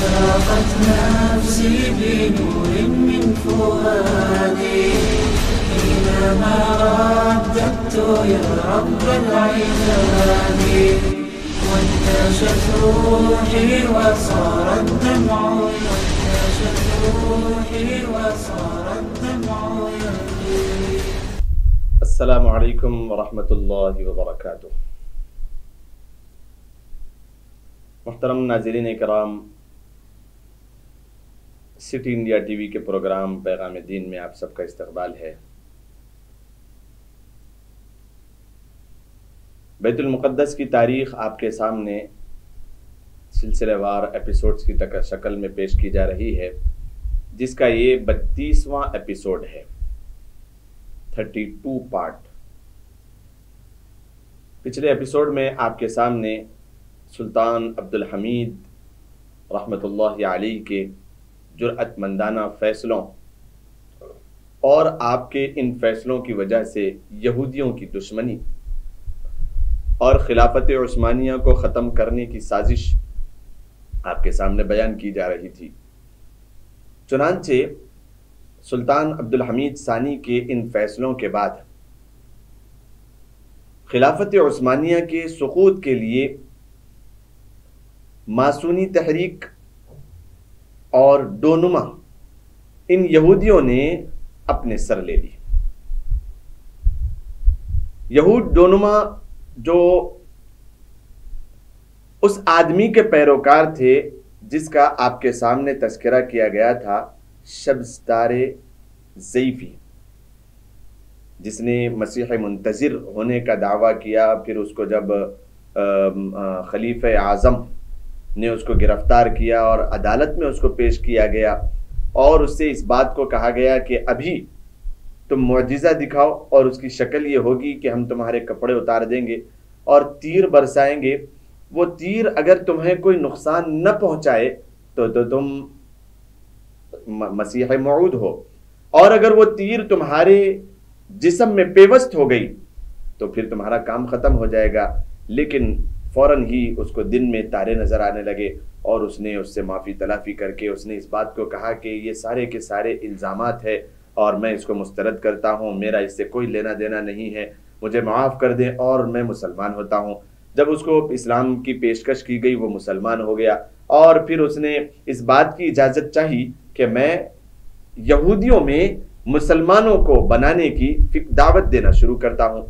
أشرقت نفسي بنور من فؤادي حينما رددت يا رب العباد، وانتشت روحي وصار الدمع يجري. السلام علیکم ورحمۃ اللہ وبرکاتہ۔ محترم ناظرین کرام، سٹی انڈیا ٹی وی کے پروگرام پیغام دین میں آپ سب کا استقبال ہے۔ بیت المقدس کی تاریخ آپ کے سامنے سلسلہ وار ایپیسوڈز کی شکل میں پیش کی جا رہی ہے، جس کا یہ 32واں ایپیسوڈ ہے، 32 پارٹ۔ پچھلے ایپیسوڈ میں آپ کے سامنے سلطان عبدالحمید رحمۃ اللہ علیہ کے جرأت مندانہ فیصلوں اور آپ کے ان فیصلوں کی وجہ سے یہودیوں کی دشمنی اور خلافت عثمانیہ کو ختم کرنے کی سازش آپ کے سامنے بیان کی جا رہی تھی۔ چنانچہ سلطان عبدالحمید ثانی کے ان فیصلوں کے بعد خلافت عثمانیہ کے سقوط کے لیے ماسونی تحریک اور ڈونما ان یہودیوں نے اپنے سر لے لی۔ یہود ڈونما جو اس آدمی کے پیروکار تھے جس کا آپ کے سامنے تذکرہ کیا گیا تھا، شبستار زیفی، جس نے مسیح منتظر ہونے کا دعویٰ کیا، پھر اس کو جب خلیفہ اعظم نے اس کو گرفتار کیا اور عدالت میں اس کو پیش کیا گیا اور اس سے اس بات کو کہا گیا کہ ابھی تم معجزہ دکھاؤ اور اس کی شکل یہ ہوگی کہ ہم تمہارے کپڑے اتار دیں گے اور تیر برسائیں گے، وہ تیر اگر تمہیں کوئی نقصان نہ پہنچائے تو تم مسیح موعود ہو، اور اگر وہ تیر تمہارے جسم میں پیوست ہو گئی تو پھر تمہارا کام ختم ہو جائے گا۔ لیکن فوراً ہی اس کو دن میں تارے نظر آنے لگے اور اس نے اس سے معافی تلافی کر کے اس نے اس بات کو کہا کہ یہ سارے کے سارے الزامات ہیں اور میں اس کو مسترد کرتا ہوں، میرا اس سے کوئی لینا دینا نہیں ہے، مجھے معاف کر دیں اور میں مسلمان ہوتا ہوں۔ جب اس کو اسلام کی پیشکش کی گئی وہ مسلمان ہو گیا، اور پھر اس نے اس بات کی اجازت چاہی کہ میں یہودیوں میں مسلمانوں کو بنانے کی دعوت دینا شروع کرتا ہوں،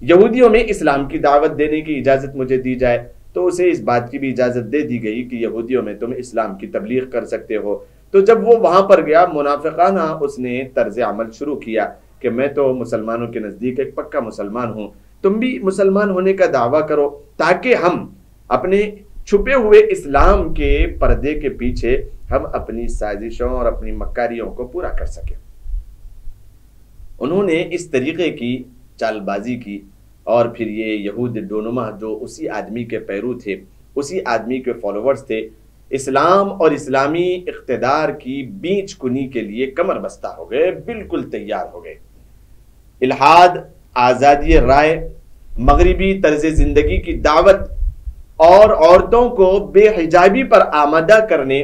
یہودیوں میں اسلام کی دعوت دینے کی اجازت مجھے دی جائے۔ تو اسے اس بات کی بھی اجازت دے دی گئی کہ یہودیوں میں تم اسلام کی تبلیغ کر سکتے ہو۔ تو جب وہ وہاں پر گیا، منافقانہ اس نے طرز عمل شروع کیا کہ میں تو مسلمانوں کے نزدیک ایک پکا مسلمان ہوں، تم بھی مسلمان ہونے کا دعویٰ کرو تاکہ ہم اپنے چھپے ہوئے اسلام کے پردے کے پیچھے ہم اپنی سازشوں اور اپنی مکاریوں کو پورا کر سکیں۔ انہوں نے اس طریقے کی چال بازی کی، اور پھر یہ یہود ڈونما جو اسی آدمی کے پیرو تھے، اسی آدمی کے فالوورز تھے، اسلام اور اسلامی اقتدار کی بیچ کنی کے لیے کمر بستہ ہو گئے، بالکل تیار ہو گئے۔ الحاد، آزادی رائے، مغربی طرز زندگی کی دعوت اور عورتوں کو بے حجابی پر آمادہ کرنے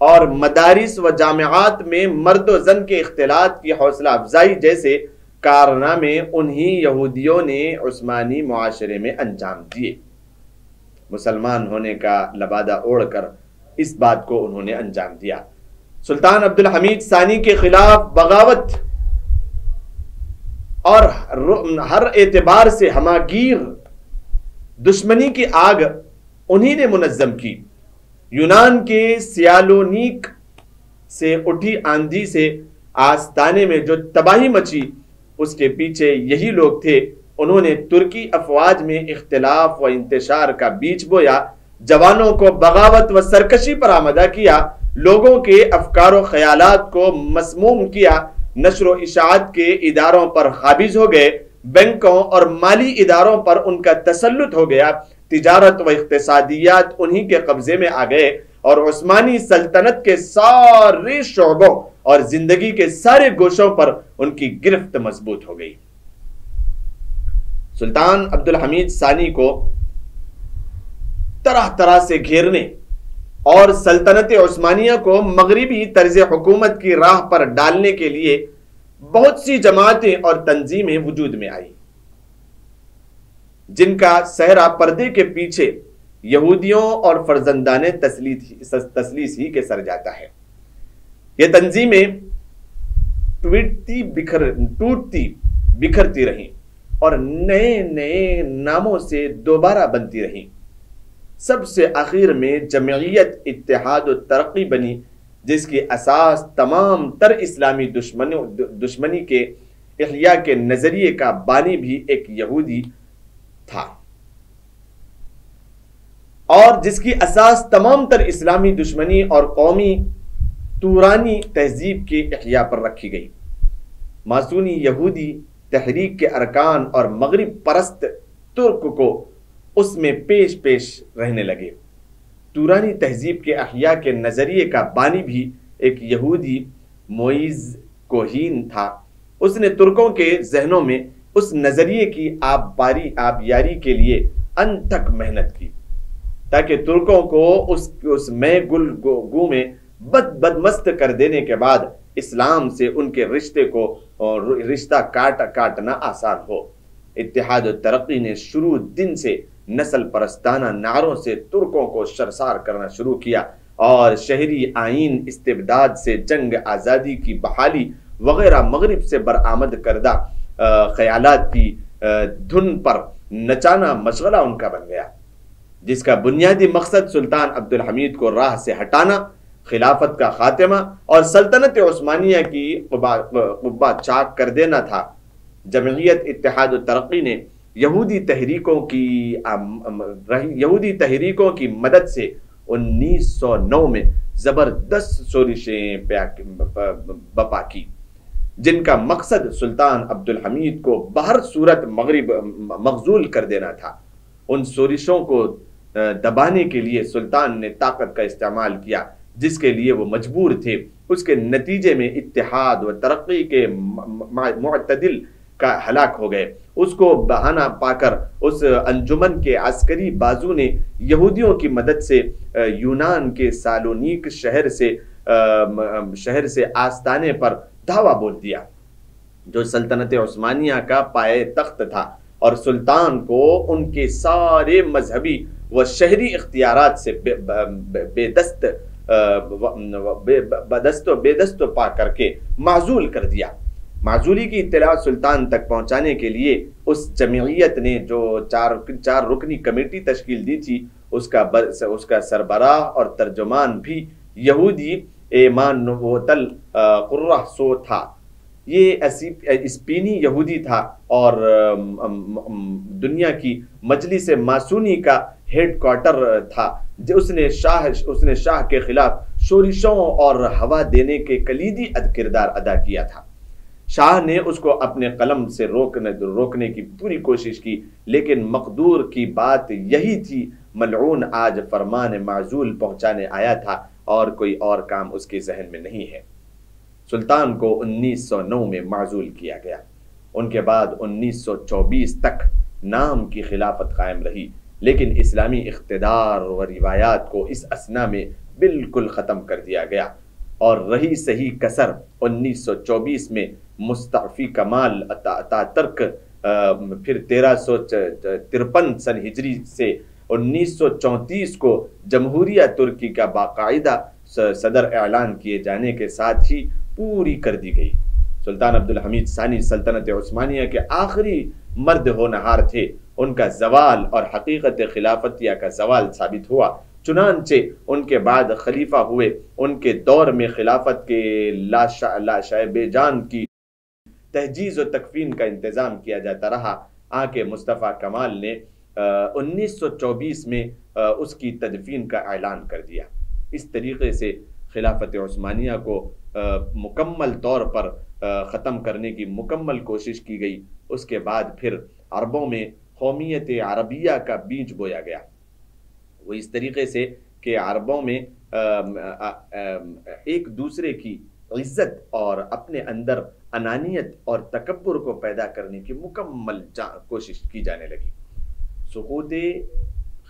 اور مدارس و جامعات میں مرد و زن کے اختلاط کی حوصلہ افزائی جیسے کارنامے انہی یہودیوں نے عثمانی معاشرے میں انجام دیے۔ مسلمان ہونے کا لبادہ اوڑھ کر اس بات کو انہوں نے انجام دیا۔ سلطان عبدالحمید ثانی کے خلاف بغاوت اور ہر اعتبار سے ہماگیر دشمنی کی آگ انہی نے منظم کی۔ یونان کے سیالونیک سے اٹھی آندھی سے آستانے میں جو تباہی مچی، اس کے پیچھے یہی لوگ تھے۔ انہوں نے ترکی افواج میں اختلاف و انتشار کا بیج بویا، جوانوں کو بغاوت و سرکشی پر آمادہ کیا، لوگوں کے افکار و خیالات کو مسموم کیا، نشر و اشاعت کے اداروں پر قابض ہو گئے، بینکوں اور مالی اداروں پر ان کا تسلط ہو گیا، تجارت و اقتصادیات انہی کے قبضے میں آ گئے، اور عثمانی سلطنت کے سارے شعبوں اور زندگی کے سارے گوشوں پر ان کی گرفت مضبوط ہو گئی۔ سلطان عبدالحمید ثانی کو طرح طرح سے گھیرنے اور سلطنت عثمانیہ کو مغربی طرز حکومت کی راہ پر ڈالنے کے لیے بہت سی جماعتیں اور تنظیمیں وجود میں آئی، جن کا صحرا پردے کے پیچھے یہودیوں اور فرزندان تسلیس ہی کے سر جاتا ہے۔ یہ تنظیمیں ٹوٹتی بکھرتی رہیں اور نئے نئے ناموں سے دوبارہ بنتی رہیں۔ سب سے آخر میں جمعیت اتحاد و ترقی بنی، جس کی اساس تمام تر اسلامی دشمنی کے احیاء کے نظریے کا بانی بھی ایک یہودی تھا، اور جس کی اساس تمام تر اسلامی دشمنی اور قومی تورانی تہذیب کے احیاء پر رکھی گئی۔ ماسونی یہودی تحریک کے ارکان اور مغرب پرست ترک کو اس میں پیش رہنے لگے۔ تورانی تہذیب کے احیاء کے نظریے کا بانی بھی ایک یہودی موئز کوہین تھا۔ اس نے ترکوں کے ذہنوں میں اس نظریے کی آبیاری کے لیے انتھک محنت کی، تاکہ ترکوں کو اس میں گلگو میں بدمست کر دینے کے بعد اسلام سے ان کے رشتہ کاٹنا آسان ہو۔ اتحاد و ترقی نے شروع دن سے نسل پرستانہ نعروں سے ترکوں کو سرشار کرنا شروع کیا، اور شہری آئین، استبداد سے جنگ، آزادی کی بحالی وغیرہ مغرب سے برآمد کردہ خیالات کی دھن پر نچانا مشغلہ ان کا بن گیا، جس کا بنیادی مقصد سلطان عبدالحمید کو راہ سے ہٹانا، خلافت کا خاتمہ اور سلطنت عثمانیہ کی قبہ چاک کر دینا تھا۔ جمعیت اتحاد و ترقی نے یہودی تحریکوں کی مدد سے 1909 میں زبردست شورشیں بپا کی، جن کا مقصد سلطان عبدالحمید کو بہر صورت مغزول کر دینا تھا۔ ان شورشوں کو دبانے کے لیے سلطان نے طاقت کا استعمال کیا، جس کے لیے وہ مجبور تھے۔ اس کے نتیجے میں اتحاد و ترقی کے معتدل کا ہلاک ہو گئے۔ اس کو بہانہ پا کر اس انجمن کے عسکری بازو نے یہودیوں کی مدد سے یونان کے سالونیک شہر سے آستانے پر دھاوا بول دیا، جو سلطنت عثمانیہ کا پائے تخت تھا، اور سلطان کو ان کے سارے مذہبی و شہری اختیارات سے بے دست پا کر کے معزول کر دیا۔ معزولی کی اطلاع سلطان تک پہنچانے کے لیے اس جمعیت نے جو چار رکنی کمیٹی تشکیل دی تھی، اس کا سربراہ اور ترجمان بھی یہودی ایمان نوتل قرہ سو تھا۔ یہ اسپینی یہودی تھا اور دنیا کی مجلس ماسونی کا ہیڈ کوارٹر تھا۔ اس نے شاہ کے خلاف شورشوں اور ہوا دینے کے کلیدی کردار ادا کیا تھا۔ شاہ نے اس کو اپنے قلم سے روکنے کی پوری کوشش کی، لیکن مقدور کی بات یہی تھی، ملعون آج فرمان معزول پہنچانے آیا تھا اور کوئی اور کام اس کے ذہن میں نہیں ہے۔ سلطان کو 1909 میں معزول کیا گیا۔ ان کے بعد 1924 تک نام کی خلافت قائم رہی، لیکن اسلامی اقتدار و روایات کو اس اثنا میں بالکل ختم کر دیا گیا، اور رہی صحیح کسر 1924 میں مستعفی کمال اتاترک پھر 1353 سن ہجری سے 1934 کو جمہوریہ ترکی کا باقاعدہ صدر اعلان کیے جانے کے ساتھ ہی پوری کر دی گئی۔ سلطان عبدالحمید ثانی سلطنت عثمانیہ کے آخری مرد ہونہار تھے۔ ان کا زوال اور حقیقت خلافتیہ کا زوال ثابت ہوا، چنانچہ ان کے بعد خلیفہ ہوئے۔ ان کے دور میں خلافت کے لاشعب جان کی تہجیز و تکفین کا انتظام کیا جاتا رہا۔ آنکہ مصطفیٰ کمال نے 1924 میں اس کی تدفین کا اعلان کر دیا۔ اس طریقے سے خلافت عثمانیہ کو مکمل طور پر ختم کرنے کی مکمل کوشش کی گئی۔ اس کے بعد پھر عربوں میں قومیت عربیہ کا بیج بویا گیا۔ وہ اس طریقے سے کہ عربوں میں ایک دوسرے کی عزت اور اپنے اندر انانیت اور تکبر کو پیدا کرنے کی مکمل کوشش کی جانے لگی۔ سقوط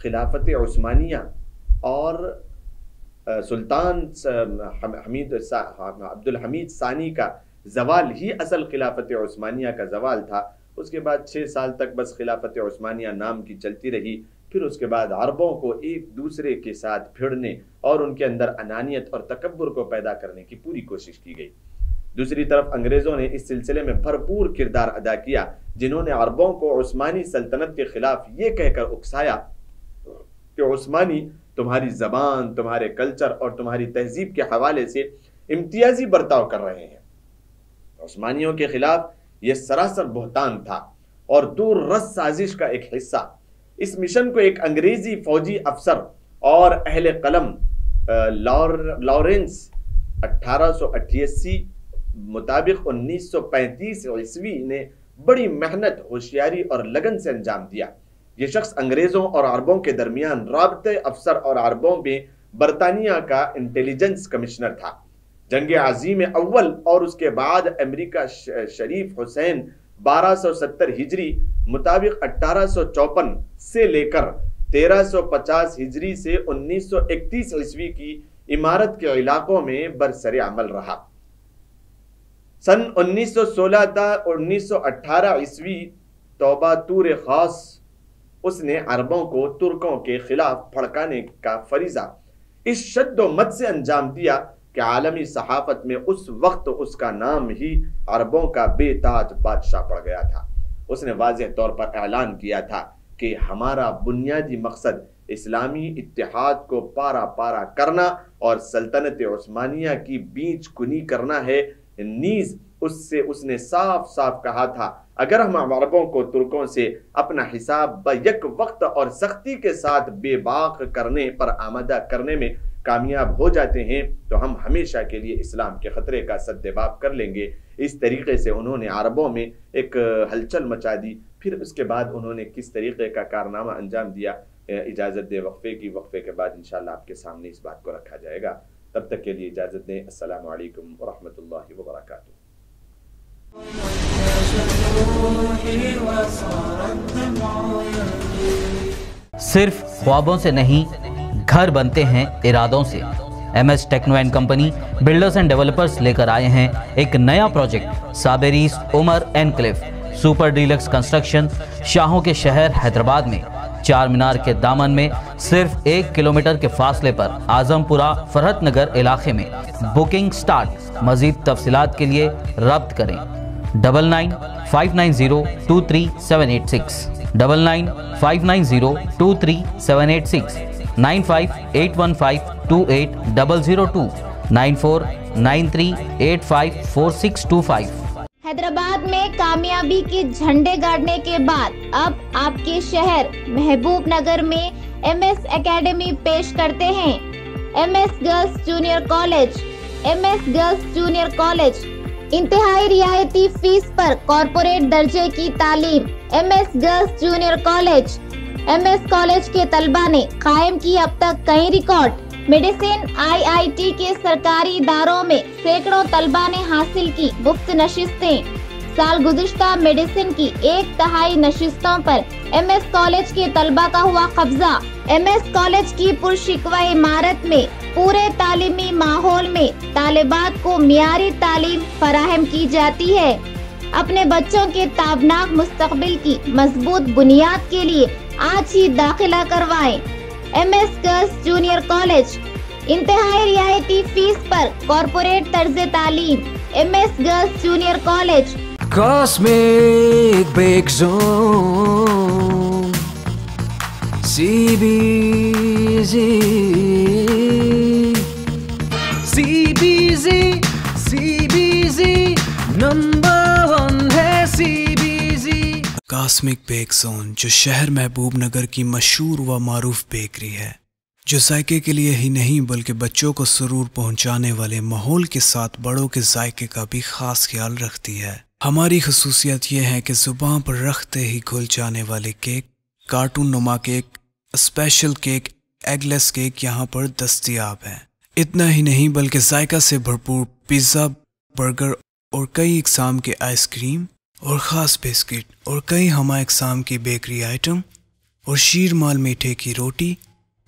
خلافت عثمانیہ اور سلطان عبد الحمید ثانی کا زوال ہی اصل خلافت عثمانیہ کا زوال تھا۔ اس کے بعد 6 سال تک بس خلافت عثمانیہ نام کی چلتی رہی، پھر اس کے بعد عربوں کو ایک دوسرے کے ساتھ بھیڑنے اور ان کے اندر انانیت اور تکبر کو پیدا کرنے کی پوری کوشش کی گئی۔ دوسری طرف انگریزوں نے اس سلسلے میں بھرپور کردار ادا کیا، جنہوں نے عربوں کو عثمانی سلطنت کے خلاف یہ کہہ کر اکسایا کہ عثمانی تمہاری زبان، تمہارے کلچر اور تمہاری تہذیب کے حوالے سے امتیازی برتاؤ کر رہے ہیں۔ عثمانیوں کے خلاف یہ سراسر بہتان تھا اور دور رس سازش کا ایک حصہ۔ اس مشن کو ایک انگریزی فوجی افسر اور اہل قلم لارنس 1888 مطابق 1935 عیسوی نے بڑی محنت، ہوشیاری اور لگن سے انجام دیا۔ یہ شخص انگریزوں اور عربوں کے درمیان رابطے افسر اور عربوں میں برطانیہ کا انٹیلیجنس کمشنر تھا۔ جنگ عظیم اول اور اس کے بعد امریکہ شریف حسین 1270 ہجری مطابق 1854 سے لے کر 1350 ہجری سے 1931 عیسوی کی عمارت کے علاقوں میں برسر عمل رہا۔ سن 1916 تا 1918 عیسوی توبہ طور خاص اس نے عربوں کو ترکوں کے خلاف بھڑکانے کا فریضہ اس شد و مت سے انجام دیا کہ عالمی صحافت میں اس وقت اس کا نام ہی عربوں کا بے تاج بادشاہ پڑ گیا تھا۔ اس نے واضح طور پر اعلان کیا تھا کہ ہمارا بنیادی مقصد اسلامی اتحاد کو پارا پارا کرنا اور سلطنت عثمانیہ کی بیچ کنی کرنا ہے۔ نیز اس نے صاف صاف کہا تھا اگر ہم عربوں کو ترکوں سے اپنا حساب بیک وقت اور سختی کے ساتھ بے باک کرنے پر آمادہ کرنے میں کامیاب ہو جاتے ہیں تو ہم ہمیشہ کے لیے اسلام کے خطرے کا سدباب کر لیں گے۔ اس طریقے سے انہوں نے عربوں میں ایک ہلچل مچا دی۔ پھر اس کے بعد انہوں نے کس طریقے کا کارنامہ انجام دیا، اجازت دے وقفے کی، وقفے کے بعد انشاءاللہ آپ کے سامنے اس بات کو رکھا جائے گا۔ تب تک کے لیے اجازت دیں۔ السلام علیکم ورحمۃ اللہ وبرکاتہ۔ صرف خوابوں سے نہیں، گھر بنتے ہیں ارادوں سے۔ M S techno and company builders and developers لے کر آئے ہیں ایک نیا project Sabri's Umar enclave super deluxe construction, شاہوں کے شہر حیدرآباد میں، چار مینار کے دامن میں، صرف 1 کلومیٹر کے فاصلے پر اعظم پورہ فرحت نگر علاقے میں۔ Booking start. مزید تفصیلات کے لیے رابطہ کریں 9959023786 9959023786 9581528002 9493854625۔ حیدرآباد میں کامیابی کے جھنڈے گاڑنے کے بعد اب آپ کے شہر محبوب نگر میں ایم ایس اکیڈمی پیش کرتے ہیں۔ M S girls junior college. M S girls junior college انتہائی رعایتی فیس پر کارپوریٹ درجے کی تعلیم۔ M S girls junior college. M S college کے طلبہ نے قائم کی اب تک کئی ریکارڈ۔ میڈیسن آئی ٹی کے سرکاری اداروں میں سینکڑوں طلبہ نے حاصل کی مفت نشستیں۔ سال گزشتہ میڈیسن کی 1/3 نشستوں پر ایم ایس کالج کے طلبہ کا ہوا قبضہ۔ ایم ایس کالج کی پرشکوہ عمارت میں پورے تعلیمی ماحول میں طالبات کو معیاری تعلیم فراہم کی جاتی ہے۔ اپنے بچوں کے تابناک مستقبل کی مضبوط بنیاد کے لیے آج ہی داخلہ کروائیں۔ M S girls junior college انتہائی رعایتی فیس پر کارپوریٹ طرز تعلیم۔ M S girls junior college. Cosmic Break Zone CBZ نمبر 1 ہے CBZ۔ کاسمک بیک زون جو شہر محبوب نگر کی مشہور و معروف بیکری ہے، جو ذائقے کے لیے ہی نہیں بلکہ بچوں کو سرور پہنچانے والے ماحول کے ساتھ بڑوں کے ذائقے کا بھی خاص خیال رکھتی ہے۔ ہماری خصوصیت یہ ہے کہ زبان پر رکھتے ہی گھل جانے والے کیک، کارٹون نما کیک، اسپیشل کیک، ایگ لیس کیک یہاں پر دستیاب ہیں۔ اتنا ہی نہیں بلکہ ذائقہ سے بھرپور پیزا، برگر اور کئی اقسام کے آئس کریم اور خاص بسکٹ اور کئی ہمہ اقسام کی بیکری آئٹم اور شیر مال میٹھے کی روٹی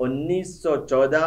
1914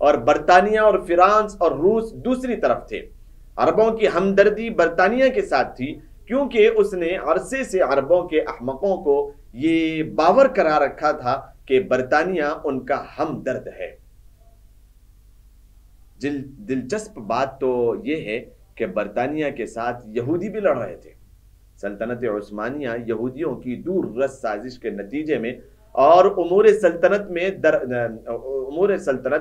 اور برطانیہ اور فرانس اور روس دوسری طرف تھے۔ عربوں کی ہمدردی برطانیہ کے ساتھ تھی کیونکہ اس نے عرصے سے عربوں کے احمقوں کو یہ باور کرا رکھا تھا کہ برطانیہ ان کا ہمدرد ہے۔ دلچسپ بات تو یہ ہے کہ برطانیہ کے ساتھ یہودی بھی لڑ رہے تھے۔ سلطنت عثمانیہ یہودیوں کی دور رس سازش کے نتیجے میں اور امور سلطنت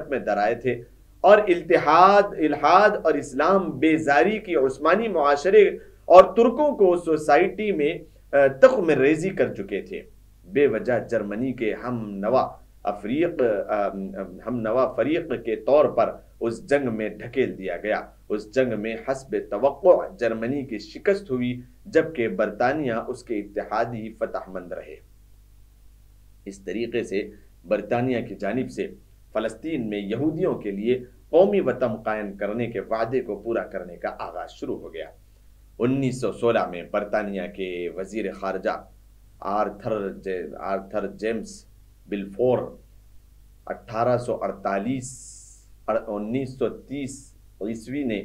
میں درائے تھے، اور الحاد اور اسلام بیزاری کی عثمانی معاشرے اور ترکوں کو سوسائٹی میں تخم ریزی کر چکے تھے۔ بے وجہ جرمنی کے ہم نوا فریق کے طور پر اس جنگ میں ڈھکیل دیا گیا۔ اس جنگ میں حسب توقع جرمنی کی شکست ہوئی، جبکہ برطانیہ اس کے اتحادی فتح مند رہے۔ اس طریقے سے برطانیہ کی جانب سے فلسطین میں یہودیوں کے لیے قومی وطن قائم کرنے کے وعدے کو پورا کرنے کا آغاز شروع ہو گیا۔ 1916 میں برطانیہ کے وزیر خارجہ آرتھر جیمز بلفور 1930 عیسوی نے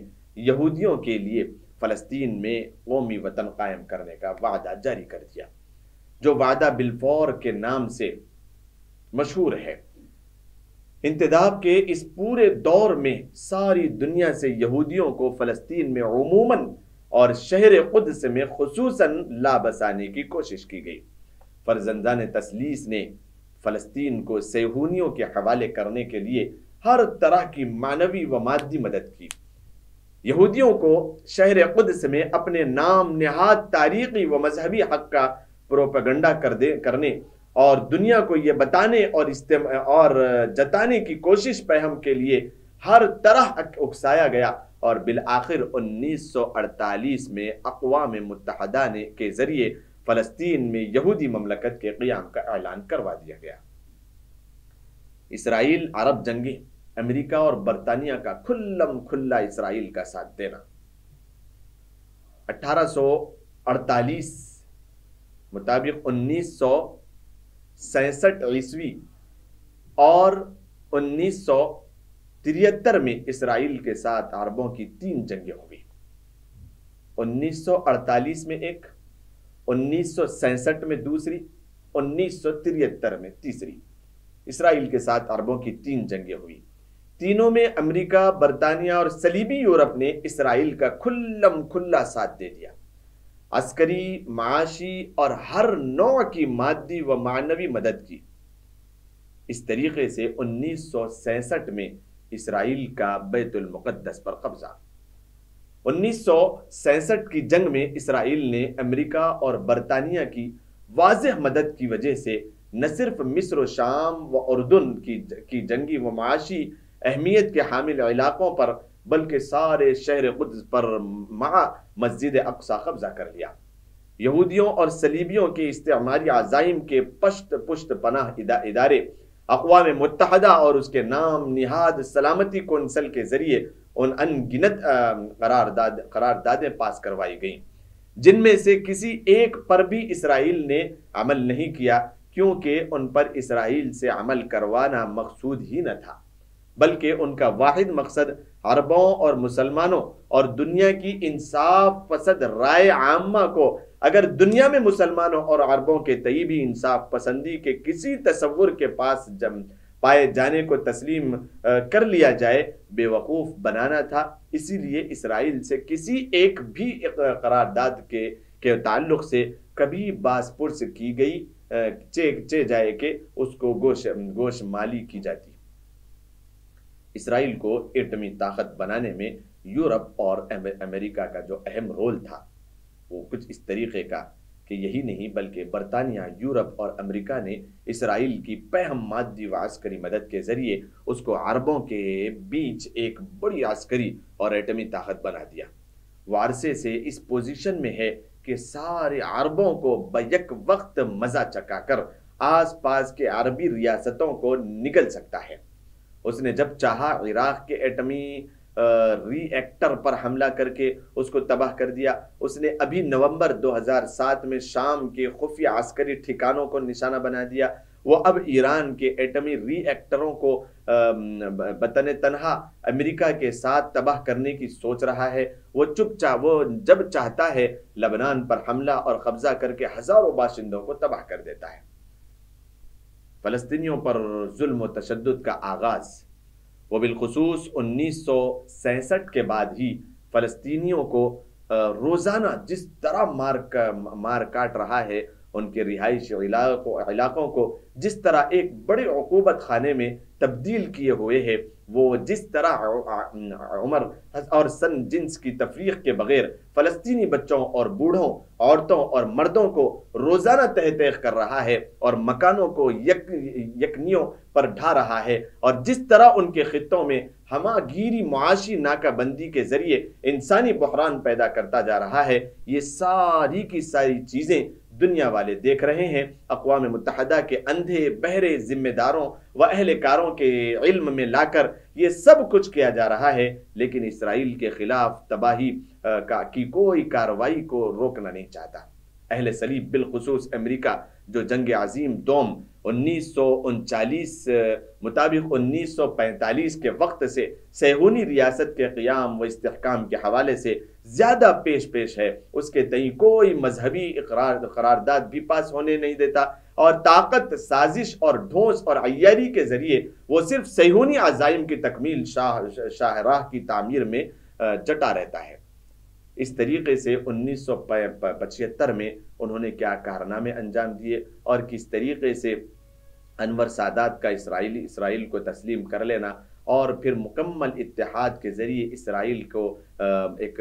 یہودیوں کے لیے فلسطین میں قومی وطن قائم کرنے کا وعدہ جاری کر دیا، جو وعدہ بلفور کے نام سے مشہور ہے۔ انتداب کے اس پورے دور میں ساری دنیا سے یہودیوں کو فلسطین میں عموماً اور شہر قدس میں خصوصاً لابسانے کی کوشش کی گئی۔ فرزندان تثلیث نے فلسطین کو صہیونیوں کے حوالے کرنے کے لیے ہر طرح کی معنوی و مادی مدد کی۔ یہودیوں کو شہر قدس میں اپنے نام نہاد تاریخی و مذہبی حق کا پروپیگنڈا کرنے اور دنیا کو یہ بتانے اور جتانے کی کوشش پہم کے لیے ہر طرح اکسایا گیا، اور بالآخر 1948 میں اقوام متحدہ کے ذریعے فلسطین میں یہودی مملکت کے قیام کا اعلان کروا دیا گیا۔ اسرائیل عرب جنگیں، امریکہ اور برطانیہ کا کھلم کھلا اسرائیل کا ساتھ دینا۔ 1848 مطابق 1967 عیسوی اور 1973 میں اسرائیل کے ساتھ عربوں کی 3 جنگیں ہوئی۔ 1948 میں ایک، 1967 میں دوسری، 1973 میں تیسری۔ اسرائیل کے ساتھ عربوں کی 3 جنگیں ہوئی۔ تینوں میں امریکہ، برطانیہ اور صلیبی یورپ نے اسرائیل کا کھلم کھلا ساتھ دے دیا۔ عسکری، معاشی اور ہر نوع کی مادی و معنوی مدد کی۔ اس طریقے سے 1967 میں اسرائیل کا بیت المقدس پر قبضہ۔ 1967 کی جنگ میں اسرائیل نے امریکہ اور برطانیہ کی واضح مدد کی وجہ سے نہ صرف مصر و شام و اردن کی جنگی و معاشی اہمیت کے حامل علاقوں پر بلکہ سارے شہر قدس پر مع مسجد اقصی قبضہ کر لیا۔ یہودیوں اور صلیبیوں کے استعماری عزائم کے پشت پناہ ادارے اقوام متحدہ اور اس کے نام نہاد سلامتی کونسل کے ذریعے ان گنت قراردادیں پاس کروائی گئیں، جن میں سے کسی ایک پر بھی اسرائیل نے عمل نہیں کیا، کیونکہ ان پر اسرائیل سے عمل کروانا مقصود ہی نہ تھا، بلکہ ان کا واحد مقصد عربوں اور مسلمانوں اور دنیا کی انصاف پسند رائے عامہ کو اگر دنیا میں مسلمانوں اور عربوں کے طیبی انصاف پسندی کے کسی تصور کے پاس پائے جانے کو تسلیم کر لیا جائے بے وقوف بنانا تھا۔ اسی لیے اسرائیل سے کسی ایک بھی قرارداد کے تعلق سے کبھی باز پرس کی گئی چے جائے کہ اس کو گوش مالی کی جاتی۔ اسرائیل کو ایٹمی طاقت بنانے میں یورپ اور امریکہ کا جو اہم رول تھا وہ کچھ اس طریقے کا کہ یہی نہیں بلکہ برطانیہ، یورپ اور امریکہ نے اسرائیل کی پہم مادی و عسکری مدد کے ذریعے اس کو عربوں کے بیچ ایک بڑی عسکری اور ایٹمی طاقت بنا دیا۔ وہ عرصے سے اس پوزیشن میں ہے کہ سارے عربوں کو بیک وقت مزہ چکا کر آس پاس کے عربی ریاستوں کو نگل سکتا ہے۔ اس نے جب چاہا عراق کے ایٹمی ری ایکٹر پر حملہ کر کے اس کو تباہ کر دیا۔ اس نے ابھی نومبر 2007 میں شام کے خفیہ عسکری ٹھکانوں کو نشانہ بنا دیا۔ وہ اب ایران کے ایٹمی ری ایکٹروں کو بطن تنہا امریکہ کے ساتھ تباہ کرنے کی سوچ رہا ہے۔ وہ جب چاہتا ہے لبنان پر حملہ اور قبضہ کر کے ہزاروں باشندوں کو تباہ کر دیتا ہے۔ فلسطینیوں پر ظلم و تشدد کا آغاز، وہ بالخصوص 1967 کے بعد ہی فلسطینیوں کو روزانہ جس طرح مار کاٹ رہا ہے، ان کے رہائشی علاقوں کو جس طرح ایک بڑے عقوبت خانے میں تبدیل کیے ہوئے ہے، وہ جس طرح عمر اور سن جنس کی تفریق کے بغیر فلسطینی بچوں اور بوڑھوں، عورتوں اور مردوں کو روزانہ تہ تیغ کر رہا ہے اور مکانوں کو یکنیوں پر ڈھا رہا ہے، اور جس طرح ان کے خطوں میں ہمہ گیری معاشی ناکہ بندی کے ذریعے انسانی بحران پیدا کرتا جا رہا ہے، یہ ساری کی ساری چیزیں دنیا والے دیکھ رہے ہیں۔ اقوام متحدہ کے اندھے بہرے ذمہ داروں و اہلکاروں کے علم میں لا کر یہ سب کچھ کیا جا رہا ہے، لیکن اسرائیل کے خلاف تباہی کی کوئی کارروائی کو روکنا نہیں چاہتا۔ اہل صلیب بالخصوص امریکہ جو جنگ عظیم دوم 1939 مطابق 1945 کے وقت سے صہیونی ریاست کے قیام و استحکام کے حوالے سے زیادہ پیش ہے، اس کے تئیں کوئی مذہبی قرارداد بھی پاس ہونے نہیں دیتا، اور طاقت، سازش اور ڈھونس اور عیاری کے ذریعے وہ صرف صہیونی عزائم کی تکمیل، شاہراہ کی تعمیر میں جٹا رہتا ہے۔ اس طریقے سے 1975 میں انہوں نے کیا کارنامے انجام دیے اور کس طریقے سے انور سادات کا اسرائیل کو تسلیم کر لینا اور پھر مکمل اتحاد کے ذریعے اسرائیل کو ایک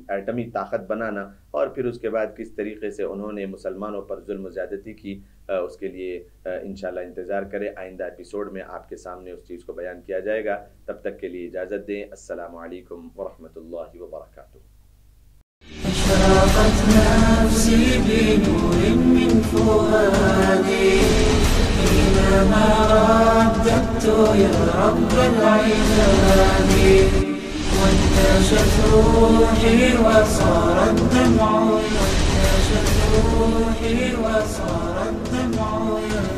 ایٹمی طاقت بنانا، اور پھر اس کے بعد کس طریقے سے انہوں نے مسلمانوں پر ظلم و زیادتی کی، اس کے لیے انشاءاللہ انتظار کریں۔ آئندہ ایپیسوڈ میں آپ کے سامنے اس چیز کو بیان کیا جائے گا۔ تب تک کے لیے اجازت دیں۔ السلام علیکم ورحمۃ اللہ وبرکاتہ۔ أشرقت نفسي بنور من فؤادي حينما رددت يا رب العباد، وانتشت روحي وصار الدمع، وانتشت روحي وصار الدمع